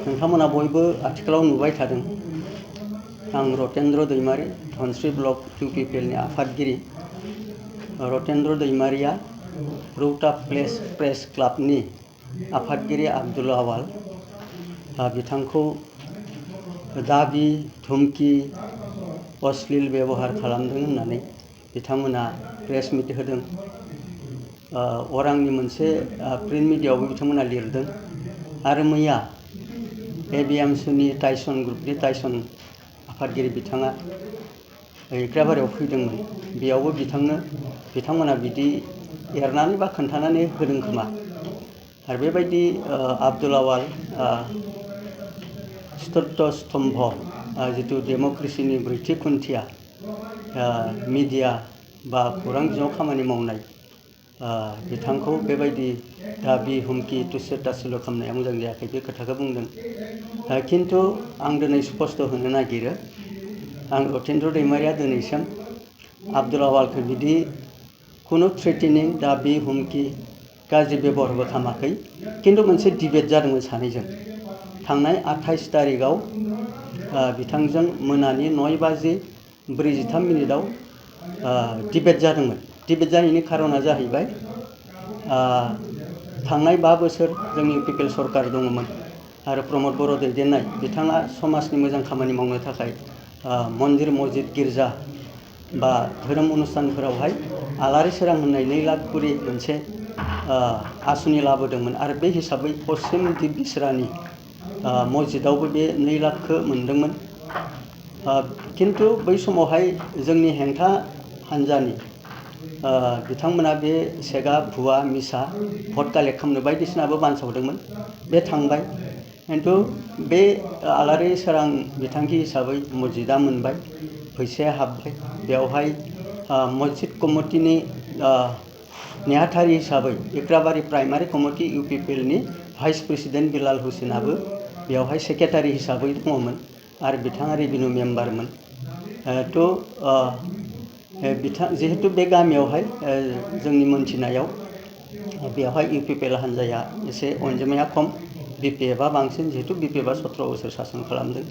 नोंथांमोना बयबो आथिखालाव नुबाय थादों आं रतेन्द्र दैमारी धनस्री ब्लक इउपिपिएलनि आफादगिरि रतेन्द्र दैमारीया रौता प्रेस क्लाबनि आफादगिरि आब्दुल आवाल बिथांखौ दाबि धुमकी अश्लील व्यवहार खालामदों होननानै बिथांमोना प्रेस मिट होदों अरांनि मोनसे प्रिन्ट मिडियायावबो बिथांमोना लिरदों आरो मैया एबिएमसुनि टाइसन ग्रुपनि टाइसन आफादगिरि बिथाङा इक्राबारियाव फैदोंमोन बेयावबो बिथांमोना बिदि एरनानै बा खोन्थानानै होदों खोमा आरो बेबायदि आब्दुल आवाल चतुर्थ स्तम्भ जितु डेमक्रेसिनि ब्रैथि खुन्थिया मिडिया बा खौरां बिजोङाव खामानि मावनाय बिथांखौ बेबायदि दाबि हुमखि तुच्छ ताच्छल्य खालामनाया मोजां जायाखै बे खोथाखौ बुंदों किन्तु आं दिनै स्पष्ट होनो नागिरो आं रतेन्द्र दैमारीया दिनैसिम आब्दुल आवालखौ बिदि खुनु थ्रेटेनिं दाबि हुमखि गाज्रि बेबहारबो खालामाखै किन्तु मोनसे डिबेट जादोंमोन सानैजों थांनाय 28 तारिखआव बिथांजों मोनानि 9:43 डिबेट जादोंमोन डिबेट जानायनि खारना जाहैबाय थांनाय 5 बोसोर जोंनि इउपिपिएल सरकार दङमोन आरो प्रमद बर' दैदेननाय बिथाङा समाजनि मोजां खामानि मावनो थाखाय मन्दिर मस्जिद गिर्जा बा धोरोम अनुष्ठानफोरावहाय आलारि सोरां होननाय 2 लाख करि मोनसे आसुनि लाबोदोंमोन आरो बे हिसाबै पश्चिम दिप बिसरानि मस्जिदावबो बे 2 लाखखौ मोनदोंमोन किन्तु बै समावहाय जोंनि हेंथा हान्जानि बिथांमोना बे सेगा भुवा मिसा भट कालेक्ट खालामनो बायदिसिनाबो बानसावदोंमोन बे थांबाय किन्तु बे आलारि सोरां बिथांखि हिसाबै मस्जिदा मोनबाय फैसाया हाबबाय बेवहाय मस्जिद कमिटिनि नेहाथारि हिसाबै इक्राबारि प्राइमारि कमिटि इउपिपिएलनि भाइस प्रेसिडेन्ट बिलाल हुसैनाबो बेवहाय सेक्रेटारि हिसाबै दङमोन आरो बिथाङा रेभिनिउ मेम्बारमोन जिहेतु बे गामियावहाय जोंनि मोनथिनायाव बेवहाय इउपिपिएल हान्जाया एसे अनजिमाया खम बिपिएफआ बांसिन जिहेतु बिपिएफआ 17 बोसोर सासन खालामदों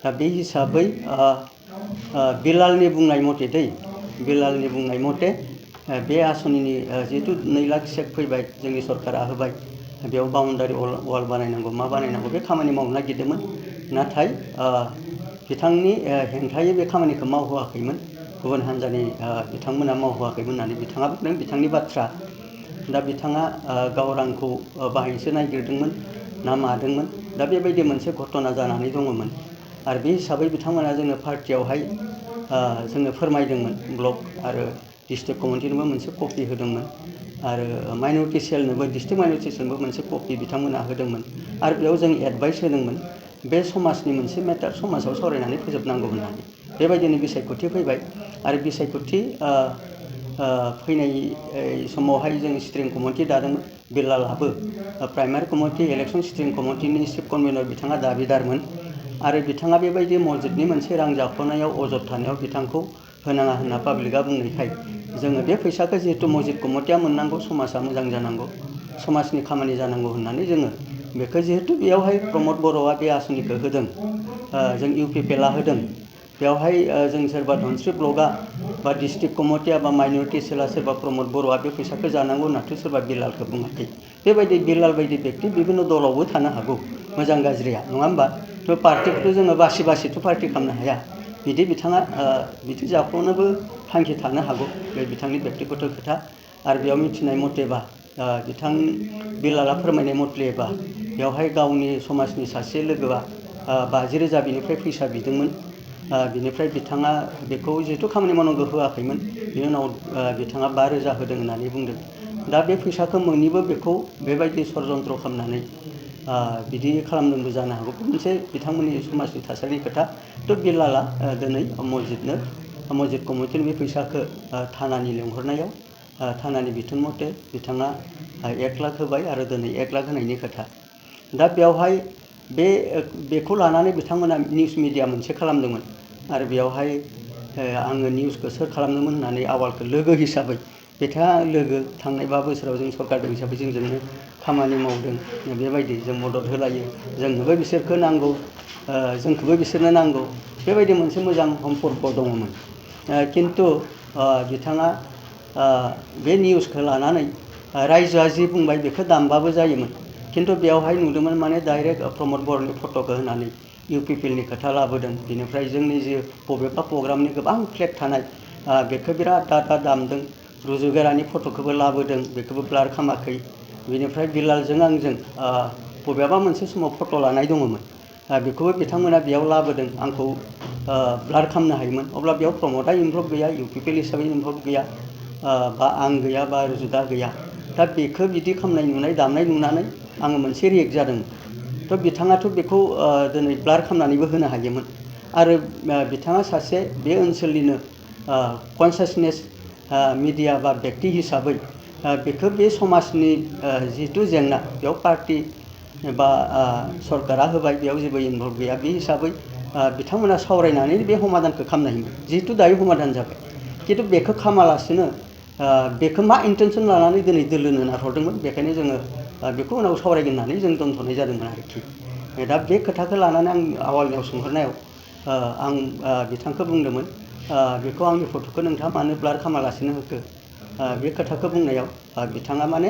दा बे हिसाबै बिलालनि बुंनाय मथे बे आसनिनि जिहेतु 2 लाख चेक फैबाय जोंनि सरकारा होबाय बेयाव बाउन्डारि वाल बानायनांगौ मा बानायनांगौ बे खामानि मावनो नागिरदोंमोन नाथाय बिथांनि हेंथायै बे खामानिखौ मावहोआखैमोन गुबुन हान्जानि बिथांमोना मावहोआखैमोन होननानै बिथाङा बुंदों बिथांनि बाथ्रा दा बिथाङा गाव रांखौ बाहायनोसो नागिरदोंमोन ना मादोंमोन दा बेबायदि मोनसे घटना जानानै दङमोन आरो बे हिसाबै बिथांमोना जोंनो पार्टियावहाय जोंनो फोरमायदोंमोन ब्लक आरो डिस्ट्रिक्ट कमिटिनोबो मोनसे कपि होदोंमोन आरो माइनरिटि सेलनोबो डिस्ट्रिक्ट माइनरिटि सेलनोबो मोनसे कपि बिथांमोना होदोंमोन आरो बेयाव जों एडभाइस होदोंमोन बे समाजनि मोनसे मेटार समाजाव सावरायनानै फोजोबनांगौ होननानै बेबायदिनो बिसायख'थि फैबाय आरो बिसायख'थि फैनाय समावहाय जों स्ट्रिं कमिटि दादोंमोन बिलालाबो primary committee election स्ट्रिं कमिटिनि chief convenor बिथाङा दाबिदारमोन आरो बिथाङा बेबायदि मस्जिदनि मोनसे रां जाख'नायाव अजद थानायाव बिथांखौ होनाङा होनना पाब्लिकआ बुंनायखाय जोङो बे फैसाखौ जिहेतु मस्जिद कमिटिया मोननांगौ समाजा मोजां जानांगौ समाजनि खामानि जानांगौ होननानै जोङो बेखौ जिहेतु बेयावहाय प्रमद बर'आ बे आसनिखौ होदों जों इउपिपिएलआ होदों बेवहाय जों सोरबा धनस्री ब्लकआ बा डिस्ट्रिक्ट कमिटिया बा माइनरिटि सेलआ सोरबा प्रमद बर'आ बे फैसाखौ जानांगौ होननाथ' सोरबा बिलालखौ बुङाखै बेबायदि बिलाल बायदि बेक्ति बिभिन्न दलावबो थानो हागौ मोजां गाज्रिया नङा होमबा थ' पार्टिखौथ' जोङो बासिथ' पार्टि खालामनो हाया बिदि बिथाङा बिदि जाख'नोबो थांखि थानो हागौ बे बिथांनि बेक्तिगत खोथा आरो बेयाव मिथिनाय मथेबा बिथां बिलाला फोरमायनाय मथेबा बेवहाय गावनि समाजनि सासे लोगोआ 50,000 बिनिफ्राय फैसा बिदोंमोन बिनिफ्राय बिथाङा बेखौ जिहेतु खामानि मावनांगौ होआखैमोन बिनि उनाव बिथाङा 5,000 होदों होननानै बुंदों दा बे फैसाखौ मोनैबो बेखौ बेबायदि षड्यन्त्र खालामनानै बिदि खालामदोंबो जानो हागौ मोनसे बिथांमोननि समाजनि थासारिनि खोथा थ' बिलाला दिनै मस्जिद कमिटिनि बे फैसाखौ थानानि लेंहरनायाव थानानि बिथोन मथे बिथाङा 1 लाख होबाय आरो दिनै 1 लाख होनायनि खोथा दा बेवहाय बेखौ लानानै बिथांमोना निउस मिडिया मोनसे खालामदोंमोन आरो बेवहाय आङो निउसखौ सोर खालामदोंमोन होननानै आवालखौ लोगो हिसाबै बिथाङा लोगो थांनाय 5 बोसोराव जों सरकारजों हिसाबै जोंजोंनो खामानि मावदों बेबायदि जों मदद होलायो जोंनोबो बिसोरखौ नांगौ जोंखौबो बिसोरनो नांगौ बेबायदि मोनसे मोजां सम्पर्क दङमोन किन्तु बिथाङा बे निउसखौ लानानै रायजोआ जि बुंबाय बेखौ दामबाबो जायोमोन किन्तु बेयावहाय नुदोंमोन माने डाइरेक्ट प्रमद बर'नि फट'खौ होनानै UPPLनि खोथा लाबोदों बिनिफ्राय जोंनि जे बबेबा प्रग्रामनि गोबां फ्लेग थानाय बेखौ बिराद दामदों रुजुगेरानि फट'खौबो लाबोदों बेखौबो ब्लार खालामाखै बिनिफ्राय बिलालजों आंजों बबेबा मोनसे समाव फट' लानाय दङमोन बेखौबो बिथांमोना बेयाव लाबोदों आंखौ ब्लार खालामनो हायोमोन अब्ला बेयाव प्रमदा इनभल्भ गैया UPPL हिसाबै इनभल्भ गैया बा आं गैया बा रुजुदा गैया दा बेखौ बिदि खालामनाय नुनाय दामनाय नुनानै आङो मोनसे रियेक्ट जादों थ' बिथाङाथ' बेखौ दिनै ब्लार खालामनानैबो होनो हायोमोन आरो बिथाङा सासे बे ओनसोलनिनो कनसियासनेस मिडिया बा व्यक्ति हिसाबै बेखौ बे समाजनि जिहेतु जेंना बेयाव पार्टी बा सरकारा होबाय बेयाव जेबो इनभल्भ गैया बे हिसाबै बिथांमोना सावरायनानै बे समाधानखौ खालामनो हायोमोन जिहेतु दायो समाधान जाबाय किन्तु बेखौ खालामालासिनो बेखौ मा इन्टेनसन लानानै दिनै दोलोनो नारहरदोंमोन बेखायनो जोङो बेखौ उनाव सावरायगोन होननानै जों दोनथ'नाय जादोंमोन आरोखि दा बे खोथाखौ लानानै आं आवालनियाव सोंहरनायाव आं बिथांखौ बुंदोंमोन बेखौ आंनि फट'खौ नोंथाङा मानो ब्लार खालामालासिनो होखो बे खोथाखौ बुंनायाव बिथाङा माने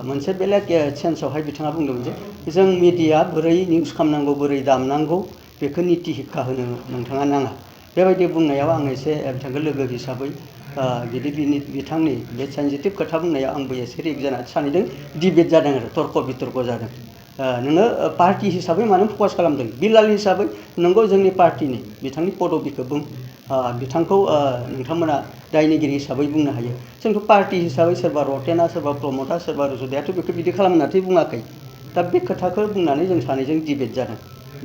मोनसे बेलेग सेन्सआवहाय बिथाङा बुंदोंमोन जे जों मिडिया बोरै निउस खालामनांगौ बोरै दामनांगौ बेखौ निति शिक्षा होनो नोंथाङा नाङा बेबायदि बुंनायाव आं एसे बिथांखौ लोगो हिसाबै बिथांनि बे सेन्सिटिभ खोथा बुंनायाव आंबो एसे रियेक्ट जानानै सानैदों डिबेट जादों आरो तर्क बितर्क जादों नोङो पार्टी हिसाबै मानो फकास खालामदों बिलाल हिसाबै नोंगौ जोंनि पार्टीनि बिथांनि पदबिखौ बुं बिथांखौ नोंथांमोना दायनिगिरि हिसाबै बुंनो हायो जोंथ' पार्टी हिसाबै सोरबा रतेना सोरबा प्रमदा सोरबा रुजुदायाथ' बेखौ बिदि खालामनानै बुङाखै दा बे खोथाखौ बुंनानै जों सानैजों डिबेट जादों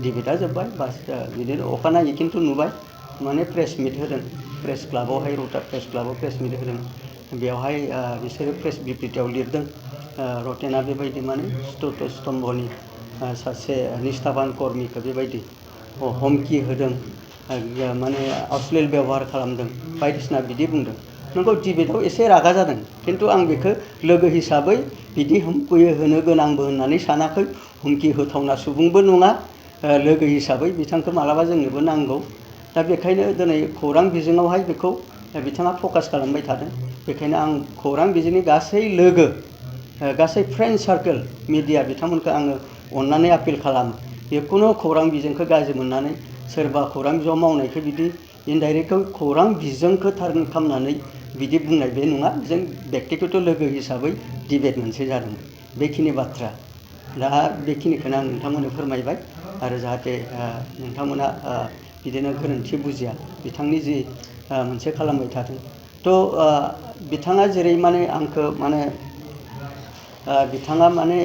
डिबेटआ जोब्बाय बास बिदिनो अखानायै खिन्थु नुबाय माने प्रेस मिट होदों प्रेस क्लाबावहाय रौता प्रेस क्लाबाव प्रेस मिट होदों बेवहाय बिसोरो प्रेस बिबृतियाव लिरदों रतेना बेबायदि माने चतुर्थ स्तम्भनि सासे निष्ठाबान कर्मिखौ बेबायदि हमखि होदों माने अश्लील बेबहार खालामदों बायदिसिना बिदि बुंदों नंगौ डिबेटआव एसे रागा जादों किन्तु आं बेखौ लोगो हिसाबै बिदि हुमखि होनो गोनांबो होननानै सानाखै हुमखि होथावना सुबुंबो नङा लोगो हिसाबै बिथांखौ मालाबा जोंनोबो नांगौ दा बेखायनो दिनै खौरां बिजोङावहाय बेखौ बिथाङा फकास खालामबाय थादों बेखायनो आं खौरां बिजोंनि गासै लोगो गासै फ्रेन्ड सार्कोल मिडिया बिथांमोनखौ आङो अननानै आपिल खालामो बेखौनो खौरां बिजोंखौ गाज्रि मोननानै सोरबा खौरां बिजोङाव मावनायखौ बिदि इनडाइरेक्टआव खौरां बिजोंखौ टारगेट खालामनानै बिदि बुंनाय बे नङा जों व्यक्तिगत लोगो हिसाबै डिबेट मोनसे जादों बेखिनि बाथ्रा दा बेखिनिखौनो आं नोंथांमोननो फोरमायबाय आरो जाहाथे नोंथांमोना बिदिनो गोरोन्थि बुजिया बिथांनि जि मोनसे खालामबाय थादों थ' बिथाङा जेरै माने आंखौ माने बिथाङा माने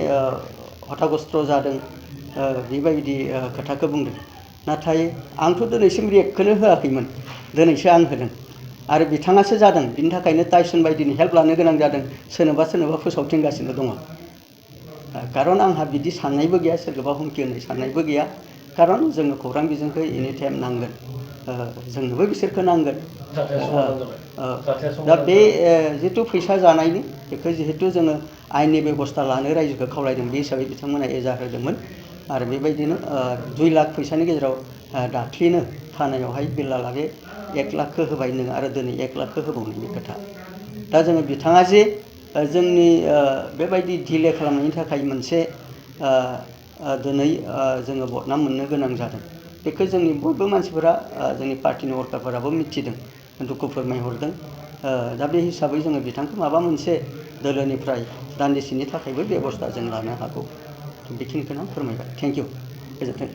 हतागस्त्र जादों बेबायदि खोथाखौ बुंदों नाथाय आंथ' दिनैसिम रियेक्टखौनो होआखैमोन दिनैसो आं होदों आरो बिथाङासो जादों बिनि थाखायनो टाइसन बायदिनि हेल्प लानो गोनां जादों सोरनोबा फोसावथिंगासिनो दङ खारन आंहा बिदि साननायबो गैया सोरखौबा हुमखि होनाय साननायबो गैया खारन जोङो खौरां बिजोंखौ एनि टाइम नांगोन जोंनोबो बिसोरखौ नांगोन दा बे जिहेतु फैसा जानायनि बेखौ जिहेतु जोङो आयेननि बेबस्था लानो रायजोखौ खावलायदों बे हिसाबै बिथांमोना एजा होदोंमोन आरो बेबायदिनो 2 लाख फैसानि गेजेराव दाख्लिनो थानायावहाय बिलाला बे 1 लाखखौ होबाय नोङो आरो दिनै 1 लाखखौ होबावनायनि खोथा दा जोङो बिथाङा जे जोंनि बेबायदि डिले खालामनायनि थाखाय मोनसे दिनै जोङो बदनाम मोननो गोनां जादों बेखौ जोंनि बयबो मानसिफोरा जोंनि पार्टीनि वर्कारफोराबो मिथिदों दुखु फोरमायहरदों दा बे हिसाबै जोङो बिथांखौ माबा मोनसे दोलोनिफ्राय दान्दिसेनि थाखायबो बेबस्था जों लानो हागौ बेखिनिखौनो आं फोरमायबाय थेंक इउ गोजोन्थों